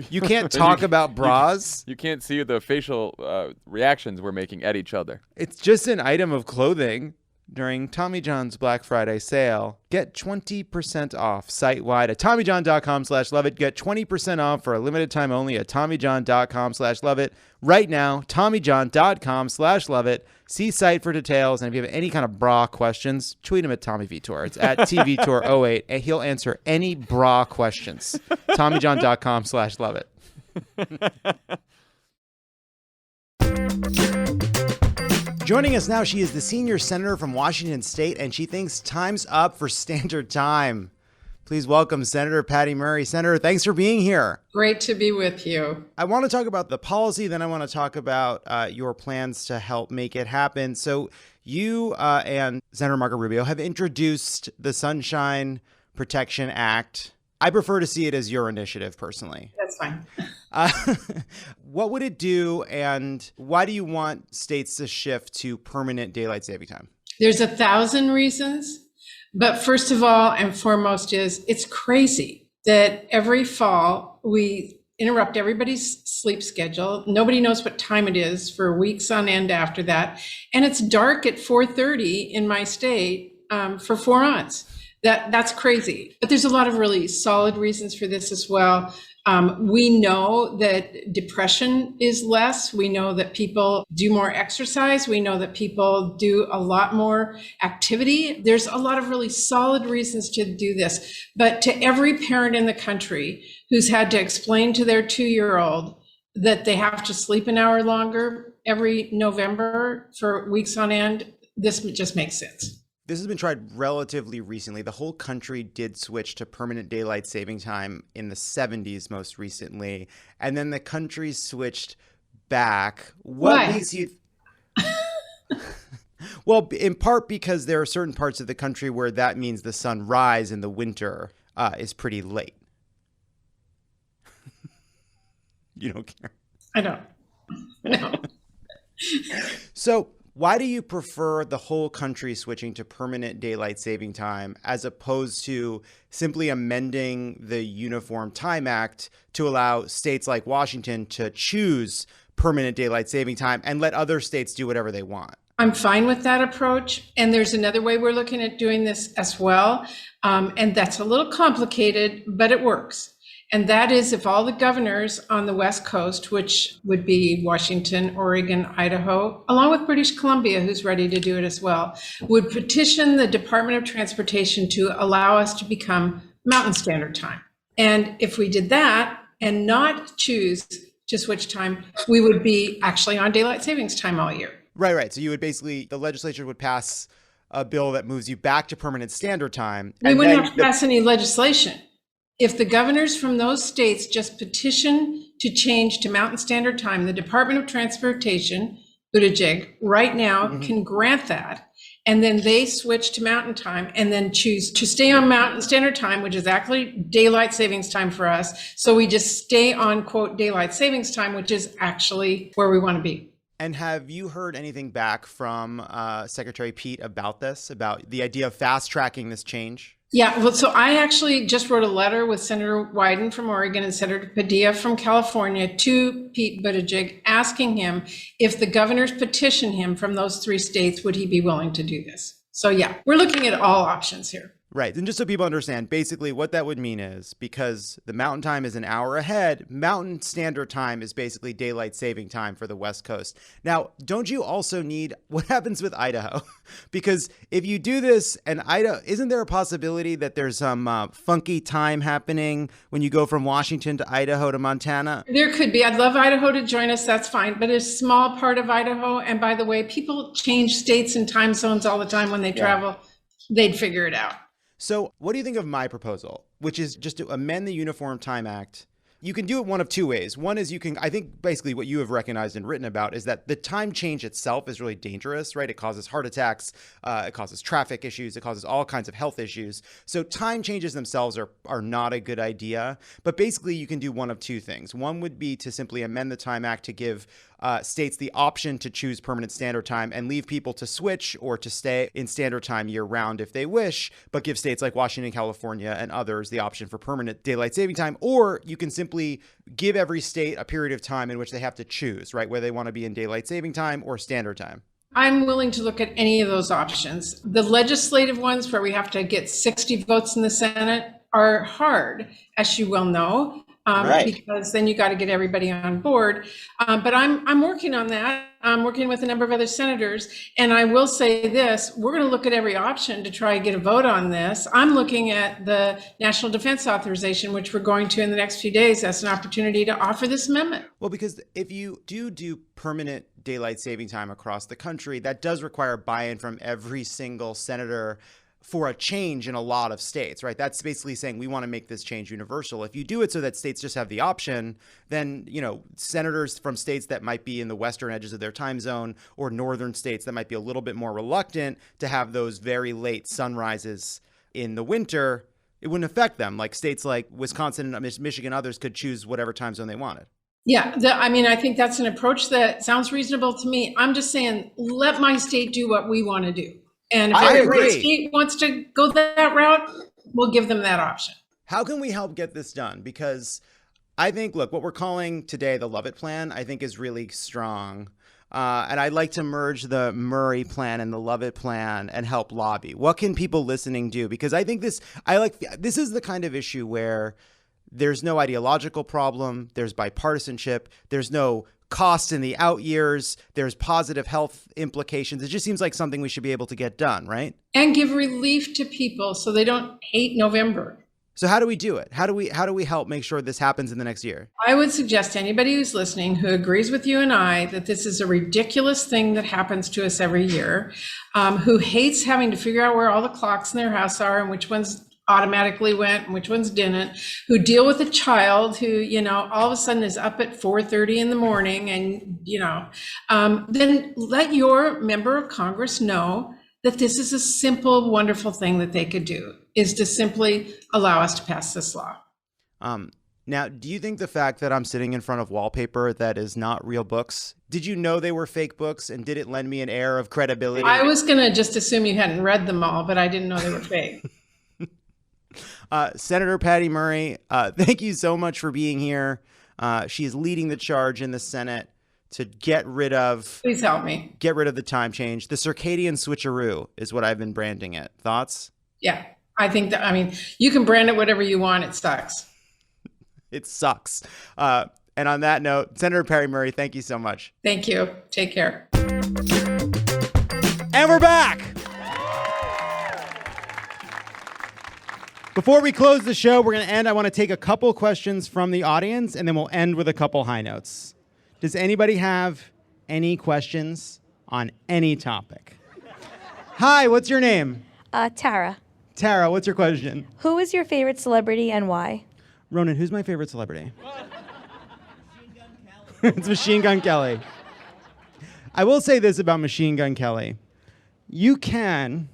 You can't talk about bras. You can't see the facial reactions we're making at each other. It's just an item of clothing. During Tommy John's Black Friday sale, get 20% off site-wide at TommyJohn.com/loveit. Get 20% off for a limited time only at TommyJohn.com/loveit. Right now, TommyJohn.com/loveit. See site for details. And if you have any kind of bra questions, tweet him at Tommy Vietor. It's at TVitor08, and he'll answer any bra questions. TommyJohn.com/loveit. Joining us now, she is the senior senator from Washington State, and she thinks time's up for Standard Time. Please welcome Senator Patty Murray. Senator, thanks for being here. Great to be with you. I want to talk about the policy, then I want to talk about your plans to help make it happen. So you and Senator Marco Rubio have introduced the Sunshine Protection Act. I prefer to see it as your initiative, personally. That's fine. What would it do, and why do you want states to shift to permanent daylight saving time? There's 1,000 reasons, but first of all and foremost is it's crazy that every fall we interrupt everybody's sleep schedule. Nobody knows what time it is for weeks on end after that, and it's dark at 4:30 in my state for 4 months. That's crazy. But there's a lot of really solid reasons for this as well. We know that depression is less. We know that people do more exercise. We know that people do a lot more activity. There's a lot of really solid reasons to do this. But to every parent in the country who's had to explain to their 2-year-old that they have to sleep an hour longer every November for weeks on end, this just makes sense. This has been tried relatively recently. The whole country did switch to permanent daylight saving time in the 70s most recently. And then the country switched back. What makes you... Well, in part because there are certain parts of the country where that means the sunrise in the winter is pretty late. You don't care? I don't. No. So Why do you prefer the whole country switching to permanent daylight saving time as opposed to simply amending the Uniform Time Act to allow states like Washington to choose permanent daylight saving time and let other states do whatever they want? I'm fine with that approach. And there's another way we're looking at doing this as well. And that's a little complicated, but it works. And that is if all the governors on the West Coast, which would be Washington, Oregon, Idaho, along with British Columbia, who's ready to do it as well, would petition the Department of Transportation to allow us to become Mountain Standard Time. And if we did that and not choose to switch time, we would be actually on daylight savings time all year. Right. So you would basically, the legislature would pass a bill that moves you back to permanent standard time. We wouldn't have to pass any legislation. If the governors from those states just petition to change to Mountain Standard Time, the Department of Transportation, Buttigieg, right now can grant that. And then they switch to Mountain Time and then choose to stay on Mountain Standard Time, which is actually daylight savings time for us. So we just stay on, quote, daylight savings time, which is actually where we want to be. And have you heard anything back from Secretary Pete about this, about the idea of fast tracking this change? Yeah, well, so I actually just wrote a letter with Senator Wyden from Oregon and Senator Padilla from California to Pete Buttigieg, asking him if the governors petition him from those three states, would he be willing to do this? So yeah, we're looking at all options here. Right. And just so people understand, basically what that would mean is because the Mountain Time is an hour ahead, Mountain Standard Time is basically daylight saving time for the West Coast. Now, don't you also need, what happens with Idaho? Because if you do this and Idaho, isn't there a possibility that there's some funky time happening when you go from Washington to Idaho to Montana? There could be. I'd love Idaho to join us. That's fine. But a small part of Idaho. And by the way, people change states and time zones all the time when they travel. They'd figure it out. So what do you think of my proposal, which is just to amend the Uniform Time Act? You can do it one of two ways. One is I think basically what you have recognized and written about is that the time change itself is really dangerous, right? It causes heart attacks, it causes traffic issues, it causes all kinds of health issues. So time changes themselves are not a good idea. But basically you can do one of two things. One would be to simply amend the Time Act to give states the option to choose permanent standard time and leave people to switch or to stay in standard time year round if they wish, but give states like Washington, California, and others the option for permanent daylight saving time. Or you can simply give every state a period of time in which they have to choose, right, whether they want to be in daylight saving time or standard time. I'm willing to look at any of those options. The legislative ones where we have to get 60 votes in the Senate are hard, as you well know. Because then you got to get everybody on board. But I'm working on that. I'm working with a number of other senators. And I will say this, we're going to look at every option to try and get a vote on this. I'm looking at the National Defense Authorization, which we're going to in the next few days as an opportunity to offer this amendment. Well, because if you do permanent daylight saving time across the country, that does require buy-in from every single senator for a change in a lot of states, right? That's basically saying we want to make this change universal. If you do it so that states just have the option, then, senators from states that might be in the western edges of their time zone or northern states that might be a little bit more reluctant to have those very late sunrises in the winter, it wouldn't affect them. Like states like Wisconsin and Michigan, others could choose whatever time zone they wanted. Yeah, I think that's an approach that sounds reasonable to me. I'm just saying, let my state do what we want to do. And if every state wants to go that route, we'll give them that option. How can we help get this done? Because I think, look, what we're calling today the Lovett plan, I think is really strong. And I'd like to merge the Murray plan and the Lovett plan and help lobby. What can people listening do? Because I think this is the kind of issue where there's no ideological problem, there's bipartisanship, there's no costs in the out years, there's positive health implications. It just seems like something we should be able to get done, right? And give relief to people so they don't hate November. So how do we do it? How do we help make sure this happens in the next year? I would suggest to anybody who's listening who agrees with you and I that this is a ridiculous thing that happens to us every year, who hates having to figure out where all the clocks in their house are and which ones automatically went and which ones didn't, who deal with a child who, all of a sudden is up at 4:30 in the morning and, then let your member of Congress know that this is a simple, wonderful thing that they could do, is to simply allow us to pass this law. Now, do you think the fact that I'm sitting in front of wallpaper that is not real books, did you know they were fake books, and did it lend me an air of credibility? I was going to just assume you hadn't read them all, but I didn't know they were fake. Senator Patty Murray, thank you so much for being here. She is leading the charge in the Senate to get rid of... Please help me. Get rid of the time change. The circadian switcheroo is what I've been branding it. Thoughts? Yeah, I think that, I mean, you can brand it whatever you want. It sucks. It sucks. And on that note, Senator Patty Murray, thank you so much. Thank you. Take care. And we're back. Before we close the show, we're going to end. I want to take a couple questions from the audience, and then we'll end with a couple high notes. Does anybody have any questions on any topic? Hi, what's your name? Tara. Tara, what's your question? Who is your favorite celebrity and why? Ronan, who's my favorite celebrity? It's Machine Gun Kelly. I will say this about Machine Gun Kelly. You can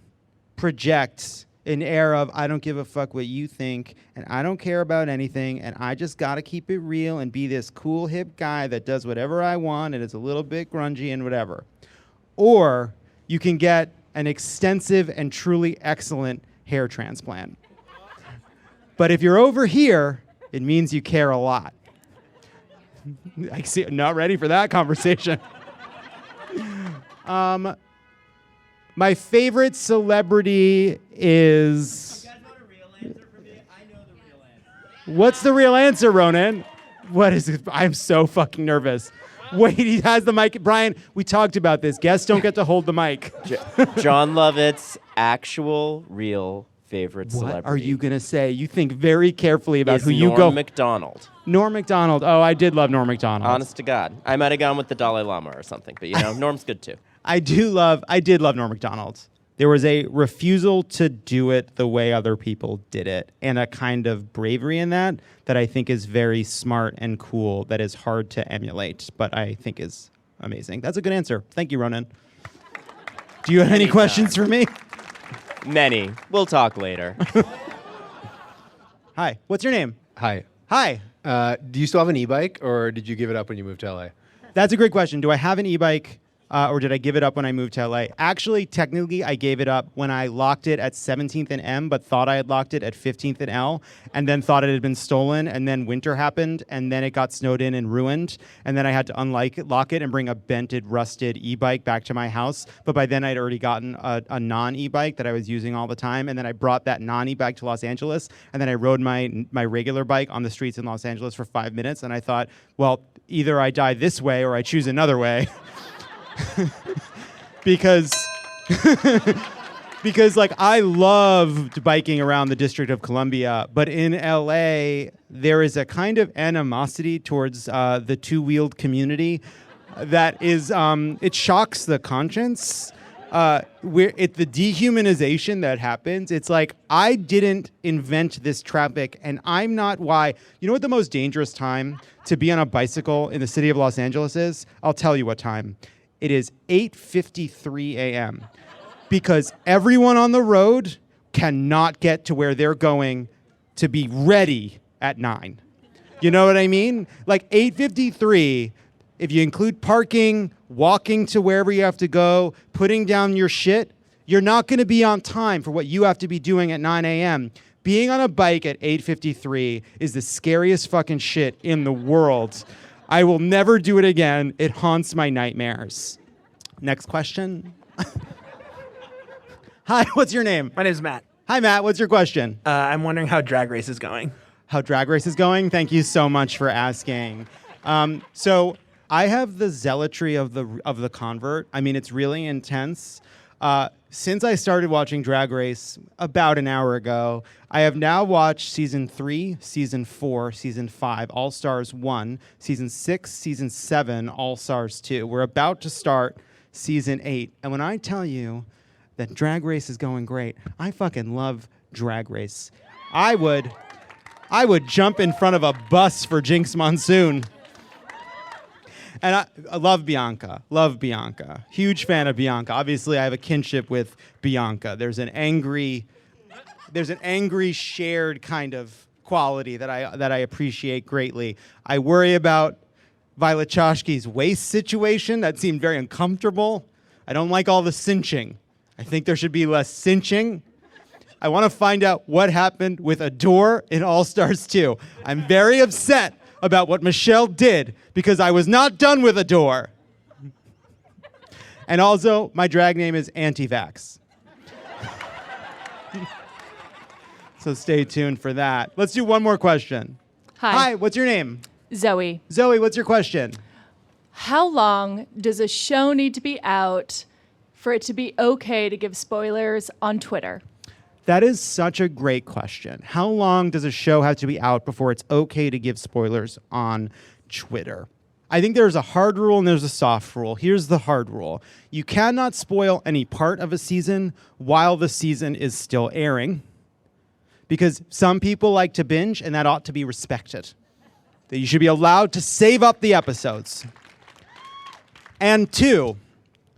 project an air of, I don't give a fuck what you think, and I don't care about anything, and I just gotta keep it real and be this cool, hip guy that does whatever I want and is a little bit grungy and whatever. Or you can get an extensive and truly excellent hair transplant. But if you're over here, it means you care a lot. I see, not ready for that conversation. My favorite celebrity is... What's the real answer, Ronan? What is it? I'm so fucking nervous. Wait, he has the mic. Brian, we talked about this. Guests don't get to hold the mic. Jon Lovett's actual, real favorite celebrity. What are you going to say? You think very carefully about is who you Norm go... Macdonald. Norm Macdonald. Oh, I did love Norm Macdonald. Honest to God. I might have gone with the Dalai Lama or something, but Norm's good too. I did love Norm Macdonald. There was a refusal to do it the way other people did it, and a kind of bravery in that I think is very smart and cool, that is hard to emulate, but I think is amazing. That's a good answer. Thank you, Ronan. Do you have any questions for me? Many. We'll talk later. Hi. What's your name? Hi. Hi. Do you still have an e-bike, or did you give it up when you moved to LA? That's a great question. Do I have an e-bike? Or did I give it up when I moved to LA? Actually, technically, I gave it up when I locked it at 17th and M, but thought I had locked it at 15th and L, and then thought it had been stolen, and then winter happened, and then it got snowed in and ruined, and then I had to lock it and bring a bented, rusted e-bike back to my house. But by then, I'd already gotten a non-e-bike that I was using all the time, and then I brought that non-e-bike to Los Angeles, and then I rode my regular bike on the streets in Los Angeles for 5 minutes, and I thought, well, either I die this way or I choose another way. because like I loved biking around the District of Columbia, but in LA there is a kind of animosity towards the two-wheeled community that is it shocks the conscience. The dehumanization that happens, it's like, I didn't invent this traffic, and I'm not why. You know what the most dangerous time to be on a bicycle in the city of Los Angeles is? I'll tell you what time. It is 8:53 a.m. because everyone on the road cannot get to where they're going to be ready at 9. You know what I mean? Like 8:53, if you include parking, walking to wherever you have to go, putting down your shit, you're not going to be on time for what you have to be doing at 9 a.m. Being on a bike at 8:53 is the scariest fucking shit in the world. I will never do it again. It haunts my nightmares. Next question. Hi, what's your name? My name's Matt. Hi, Matt. What's your question? I'm wondering how Drag Race is going. How Drag Race is going? Thank you so much for asking. So I have the zealotry of the convert. I mean, it's really intense. Since I started watching Drag Race about an hour ago, I have now watched season 3, season 4, season 5, All Stars 1, season 6, season 7, All Stars 2. We're about to start season 8. And when I tell you that Drag Race is going great, I fucking love Drag Race. I would jump in front of a bus for Jinx Monsoon. And I love Bianca. Love Bianca. Huge fan of Bianca. Obviously, I have a kinship with Bianca. There's an angry shared kind of quality that I appreciate greatly. I worry about Violet Chachki's waist situation. That seemed very uncomfortable. I don't like all the cinching. I think there should be less cinching. I want to find out what happened with Adore in All Stars 2. I'm very upset about what Michelle did because I was not done with Adore. And also, my drag name is Anti-Vax. So stay tuned for that. Let's do one more question. Hi, what's your name? Zoe. Zoe, what's your question? How long does a show need to be out for it to be okay to give spoilers on Twitter? That is such a great question. How long does a show have to be out before it's okay to give spoilers on Twitter? I think there's a hard rule and there's a soft rule. Here's the hard rule. You cannot spoil any part of a season while the season is still airing, because some people like to binge, and that ought to be respected. That you should be allowed to save up the episodes. And 2,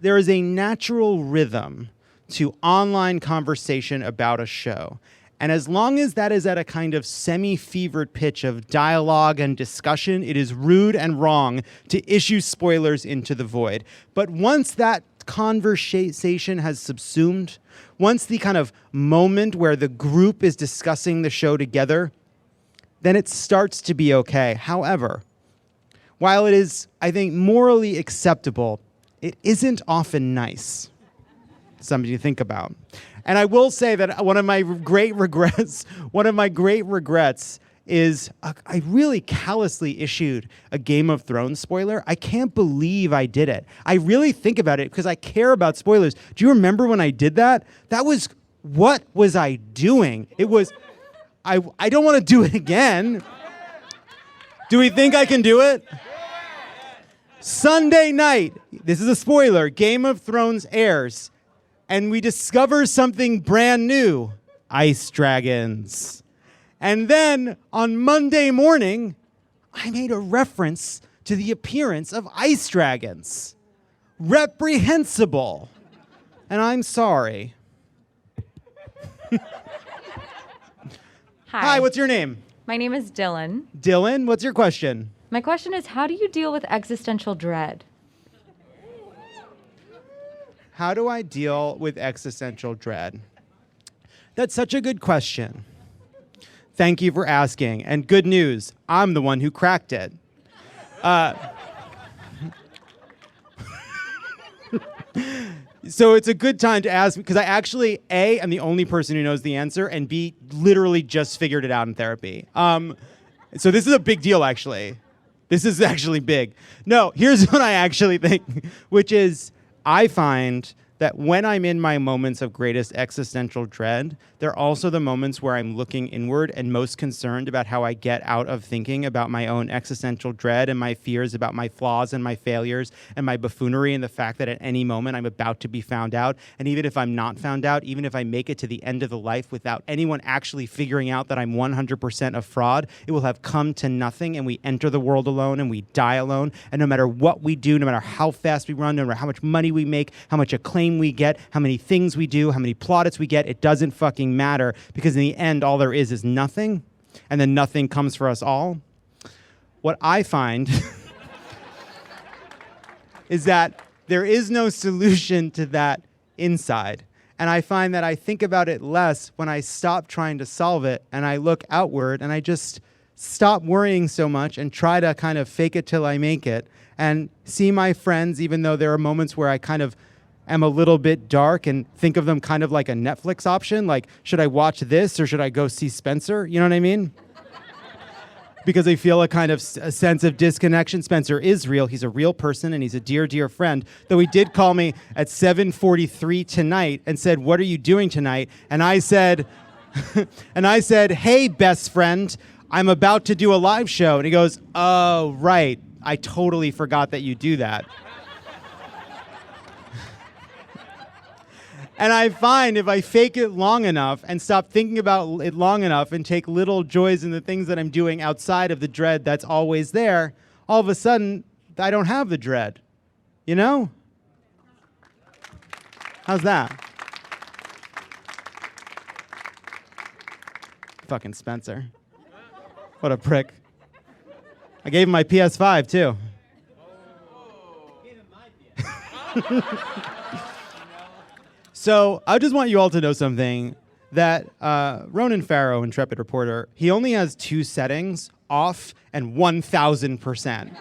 there is a natural rhythm to online conversation about a show. And as long as that is at a kind of semi-fevered pitch of dialogue and discussion, it is rude and wrong to issue spoilers into the void. But once that conversation has subsumed, once the kind of moment where the group is discussing the show together, then it starts to be okay. However, while it is, I think, morally acceptable, it isn't often nice. Something to think about. And I will say that one of my great regrets is I really callously issued a Game of Thrones spoiler. I can't believe I did it. I really think about it because I care about spoilers. Do you remember when I did that? What was I doing? It was, I don't want to do it again. Do we think I can do it? Sunday night, this is a spoiler, Game of Thrones airs, and we discover something brand new, ice dragons. And then on Monday morning, I made a reference to the appearance of ice dragons. Reprehensible. And I'm sorry. Hi, what's your name? My name is Dylan. Dylan, what's your question? My question is, how do you deal with existential dread? How do I deal with existential dread? That's such a good question. Thank you for asking. And good news, I'm the one who cracked it. So it's a good time to ask, because I actually, A, am the only person who knows the answer, and B, literally just figured it out in therapy. So this is a big deal, actually. This is actually big. No, here's what I actually think, which is I find that when I'm in my moments of greatest existential dread, they're also the moments where I'm looking inward and most concerned about how I get out of thinking about my own existential dread and my fears about my flaws and my failures and my buffoonery and the fact that at any moment I'm about to be found out. And even if I'm not found out, even if I make it to the end of the life without anyone actually figuring out that I'm 100% a fraud, it will have come to nothing, and we enter the world alone and we die alone. And no matter what we do, no matter how fast we run, no matter how much money we make, how much acclaim we get, how many things we do, how many plaudits we get, it doesn't fucking matter, because in the end, all there is nothing, and then nothing comes for us all. What I find is that there is no solution to that inside. And I find that I think about it less when I stop trying to solve it and I look outward and I just stop worrying so much and try to kind of fake it till I make it and see my friends, even though there are moments where I kind of am a little bit dark, and think of them kind of like a Netflix option. Like, should I watch this or should I go see Spencer? You know what I mean? Because I feel a kind of a sense of disconnection. Spencer is real. He's a real person, and he's a dear, dear friend. Though he did call me at 7:43 tonight and said, "What are you doing tonight?" And I said, "Hey, best friend, I'm about to do a live show." And he goes, "Oh, right. I totally forgot that you do that." And I find if I fake it long enough and stop thinking about it long enough and take little joys in the things that I'm doing outside of the dread that's always there, all of a sudden, I don't have the dread. You know? How's that? Fucking Spencer. What a prick. I gave him my PS5, too. So I just want you all to know something, that Jon Favreau, Intrepid Reporter, he only has 2 settings, off and 1,000%.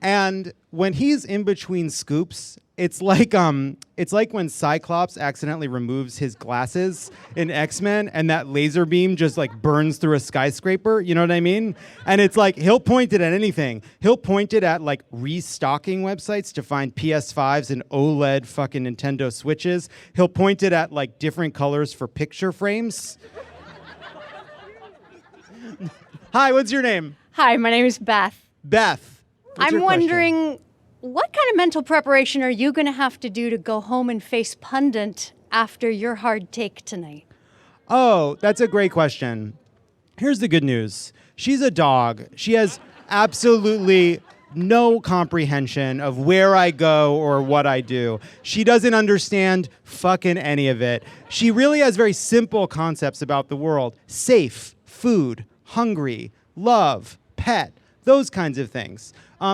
And when he's in between scoops, it's like when Cyclops accidentally removes his glasses in X-Men and that laser beam just like burns through a skyscraper, you know what I mean? And it's like he'll point it at anything. He'll point it at like restocking websites to find PS5s and OLED fucking Nintendo Switches. He'll point it at like different colors for picture frames. Hi, what's your name? Hi, my name is Beth. Beth. What's I'm your question? wondering, what kind of mental preparation are you going to have to do to go home and face pundit after your hard take tonight? Oh, that's a great question. Here's the good news. She's a dog. She has absolutely no comprehension of where I go or what I do. She doesn't understand fucking any of it. She really has very simple concepts about the world. Safe, food, hungry, love, pet, those kinds of things.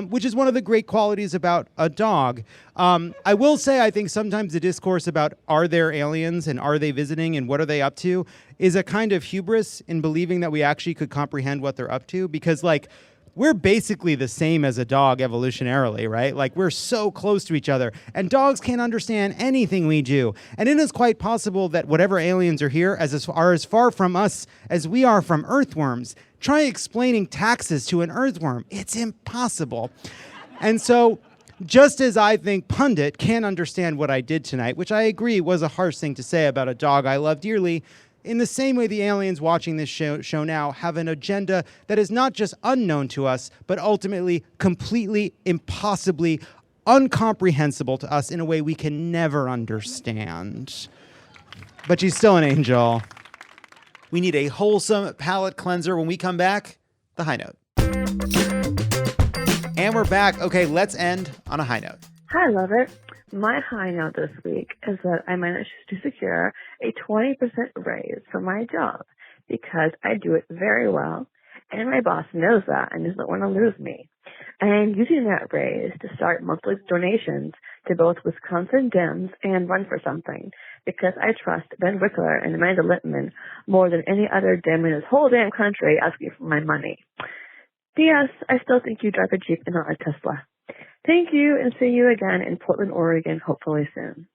Which is one of the great qualities about a dog. I will say I think sometimes the discourse about are there aliens and are they visiting and what are they up to is a kind of hubris in believing that we actually could comprehend what they're up to, because like we're basically the same as a dog evolutionarily, right? Like we're so close to each other and dogs can't understand anything we do. And it is quite possible that whatever aliens are here are as far from us as we are from earthworms. Try explaining taxes to an earthworm. It's impossible. And so just as I think pundit can't understand what I did tonight, which I agree was a harsh thing to say about a dog I love dearly, in the same way the aliens watching this show now have an agenda that is not just unknown to us, but ultimately completely, impossibly incomprehensible to us in a way we can never understand. But she's still an angel. We need a wholesome palate cleanser. When we come back, the high note. And we're back. Okay, let's end on a high note. Hi, Lovett. My high note this week is that I managed to secure a 20% raise for my job because I do it very well, and my boss knows that and doesn't want to lose me. I am using that raise to start monthly donations to both Wisconsin Dems and Run for Something because I trust Ben Wickler and Amanda Littman more than any other Dem in this whole damn country asking for my money. P.S. I still think you drive a Jeep and not a Tesla. Thank you, and see you again in Portland, Oregon, hopefully soon.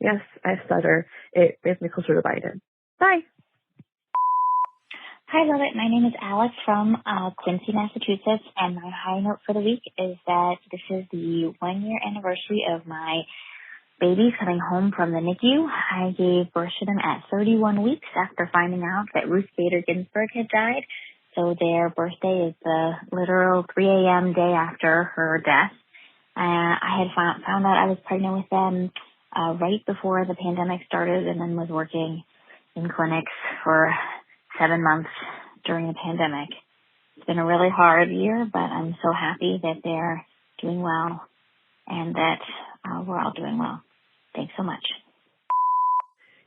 Yes, I stutter. It brings me closer to Biden. Bye. Hi, Lovett. My name is Alex from Quincy, Massachusetts, and my high note for the week is that this is the 1-year anniversary of my babies coming home from the NICU. I gave birth to them at 31 weeks after finding out that Ruth Bader Ginsburg had died. So their birthday is the literal 3 a.m. day after her death. I had found out I was pregnant with them right before the pandemic started, and then was working in clinics for 7 months during the pandemic. It's been a really hard year, but I'm so happy that they're doing well and that we're all doing well. Thanks so much.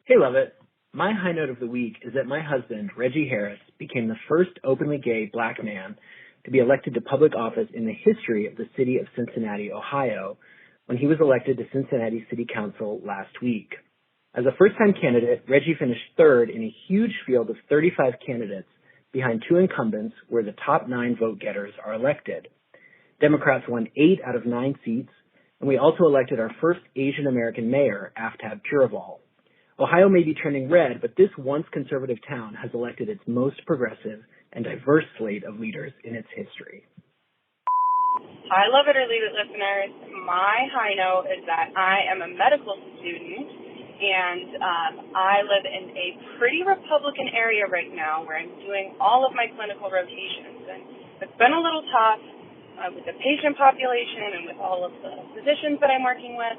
Hey, Lovett. My high note of the week is that my husband, Reggie Harris, became the first openly gay black man to be elected to public office in the history of the city of Cincinnati, Ohio, when he was elected to Cincinnati City Council last week. As a first-time candidate, Reggie finished third in a huge field of 35 candidates behind 2 incumbents where the top 9 vote-getters are elected. Democrats won 8 out of 9 seats, and we also elected our first Asian-American mayor, Aftab Puraval. Ohio may be turning red, but this once conservative town has elected its most progressive and diverse slate of leaders in its history. Hi, Love It or Leave It listeners. My high note is that I am a medical student, and I live in a pretty Republican area right now where I'm doing all of my clinical rotations. And it's been a little tough with the patient population and with all of the physicians that I'm working with.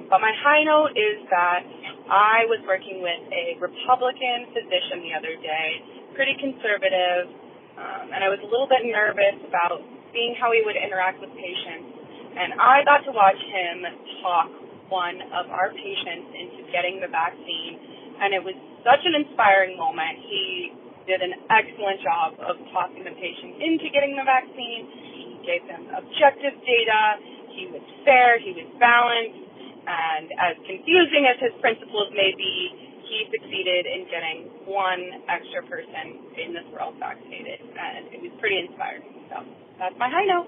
But my high note is that I was working with a Republican physician the other day, pretty conservative, and I was a little bit nervous about seeing how he would interact with patients. And I got to watch him talk one of our patients into getting the vaccine, and it was such an inspiring moment. He did an excellent job of talking the patient into getting the vaccine. He gave them objective data. He was fair. He was balanced. And as confusing as his principles may be, he succeeded in getting one extra person in this world vaccinated. And it was pretty inspiring. So that's my high note.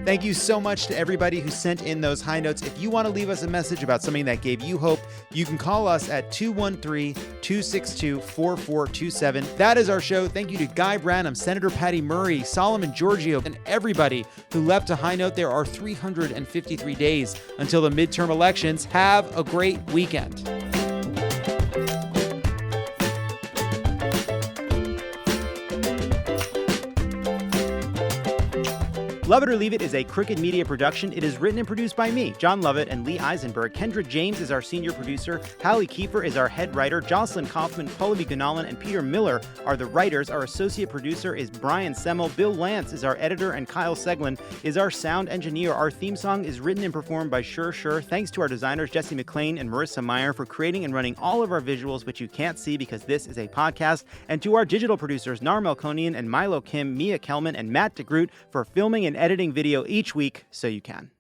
Thank you so much to everybody who sent in those high notes. If you want to leave us a message about something that gave you hope, you can call us at 213-262-4427. That is our show. Thank you to Guy Branum, Senator Patty Murray, Solomon Georgio, and everybody who left a high note. There are 353 days until the midterm elections. Have a great weekend. Love It or Leave It is a Crooked Media production. It is written and produced by me, Jon Lovett, and Lee Eisenberg. Kendra James is our senior producer. Hallie Kiefer is our head writer. Jocelyn Kaufman, Pallavi Gunalan, and Peter Miller are the writers. Our associate producer is Brian Semmel. Bill Lance is our editor, and Kyle Seglin is our sound engineer. Our theme song is written and performed by Sure. Thanks to our designers, Jesse McLean and Marissa Meyer, for creating and running all of our visuals, which you can't see because this is a podcast. And to our digital producers, Nar Melkonian and Milo Kim, Mia Kelman, and Matt DeGroot for filming and editing video each week so you can.